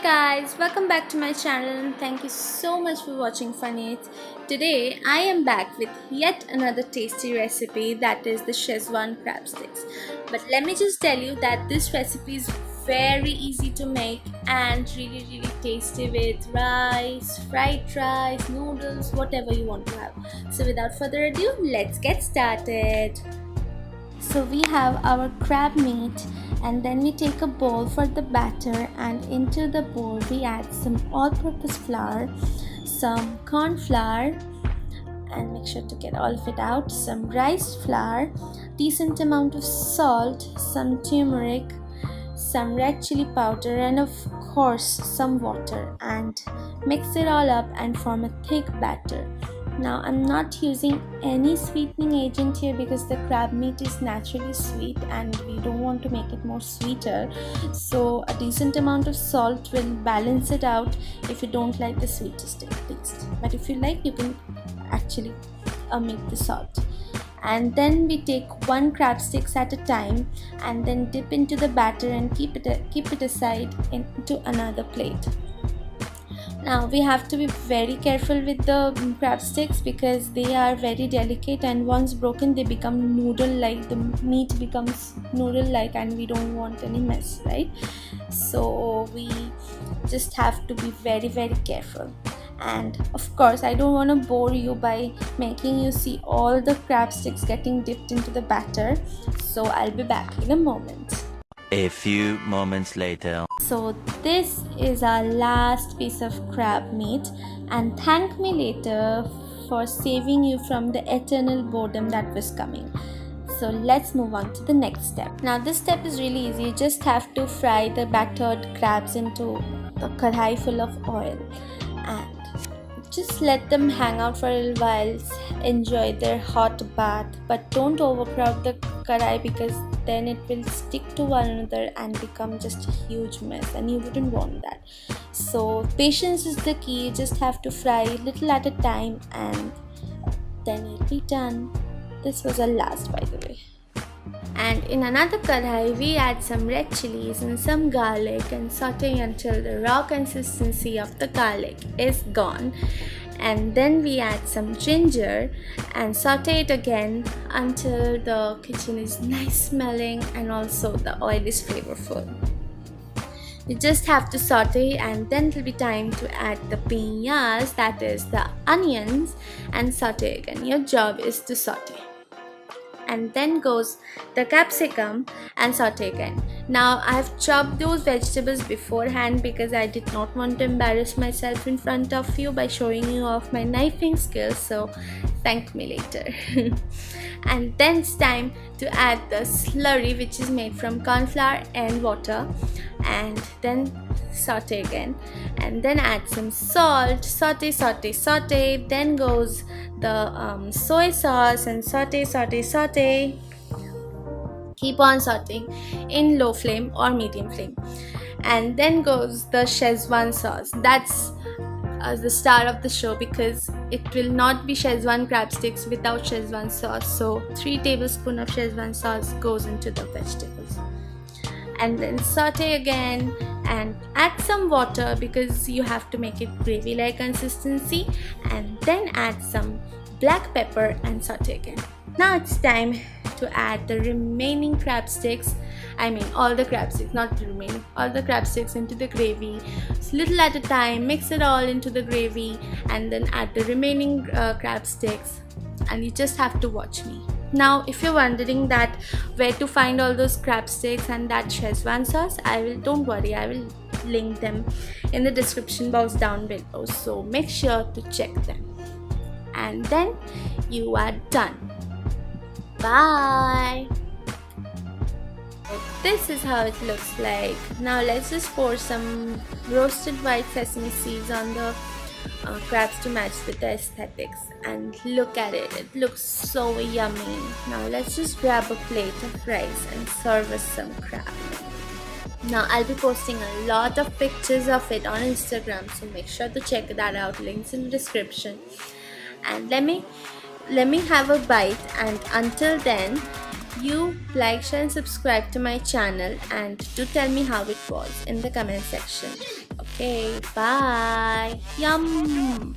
Guys, welcome back to my channel and thank you so much for watching Funny. Today I am back with yet another tasty recipe, that is the Szechuan crab sticks. But let me just tell you that this recipe is very easy to make and really tasty with rice, fried rice, noodles, whatever you want to have. So without further ado, let's get started. So we have our crab meat, and then we take a bowl for the batter, and into the bowl we add some all-purpose flour, some corn flour, and make sure to get all of it out, some rice flour, decent amount of salt, some turmeric, some red chili powder, and of course some water, and mix it all up and form a thick batter. Now I'm not using any sweetening agent here because the crab meat is naturally sweet and we don't want to make it more sweeter. So a decent amount of salt will balance it out if you don't like the sweetest taste. But if you like, you can actually omit the salt. And then we take one crab sticks at a time and then dip into the batter and keep it aside into another plate. Now we have to be very careful with the crab sticks because they are very delicate, and once broken they become noodle-like. The meat becomes noodle-like and we don't want any mess, right? So we just have to be very careful. And of course I don't want to bore you by making you see all the crab sticks getting dipped into the batter. So I'll be back in a moment. A few moments later. So this is our last piece of crab meat, and thank me later for saving you from the eternal boredom that was coming. So let's move on to the next step. Now this step is really easy. You just have to fry the battered crabs into a kadhai full of oil and just let them hang out for a little while, enjoy their hot bath, but don't overcrowd the kadhai because then it will stick to one another and become just a huge mess, and you wouldn't want that. So patience is the key. You just have to fry little at a time and then it'll be done. This was our last, by the way. And in another kadhai we add some red chilies and some garlic and saute until the raw consistency of the garlic is gone. And then we add some ginger and saute it again until the kitchen is nice smelling and also the oil is flavorful. You just have to saute, and then it will be time to add the piñas, that is the onions, and saute again. Your job is to saute. And then goes the capsicum and saute again. Now I have chopped those vegetables beforehand because I did not want to embarrass myself in front of you by showing you off my knifing skills, so thank me later. And then it's time to add the slurry, which is made from corn flour and water, and then saute again, and then add some salt, saute. Then goes the soy sauce and saute. Keep on sauteing in low flame or medium flame. And then goes the Szechuan sauce. That's the star of the show because it will not be Szechuan crab sticks without Szechuan sauce. So 3 tablespoons of Szechuan sauce goes into the vegetables. And then saute again and add some water because you have to make it gravy like consistency, and then add some black pepper and saute again. Now it's time to add the remaining crab sticks. I mean all the crab sticks, not the remaining, all the crab sticks into the gravy. So little at a time, mix it all into the gravy and then add the remaining crab sticks, and you just have to watch me. Now if you're wondering that where to find all those crab sticks and that Szechuan sauce, don't worry, I will link them in the description box down below, so make sure to check them. And then you are done. Bye. This is how it looks like. Now let's just pour some roasted white sesame seeds on the crabs to match with the aesthetics, and look at it, it looks so yummy. Now let's just grab a plate of rice and serve us some crab. Now I'll be posting a lot of pictures of it on Instagram, so make sure to check that out, links in the description. And let me have a bite, and until then you like, share and subscribe to my channel, and do tell me how it was in the comment section. Okay, bye. Yum.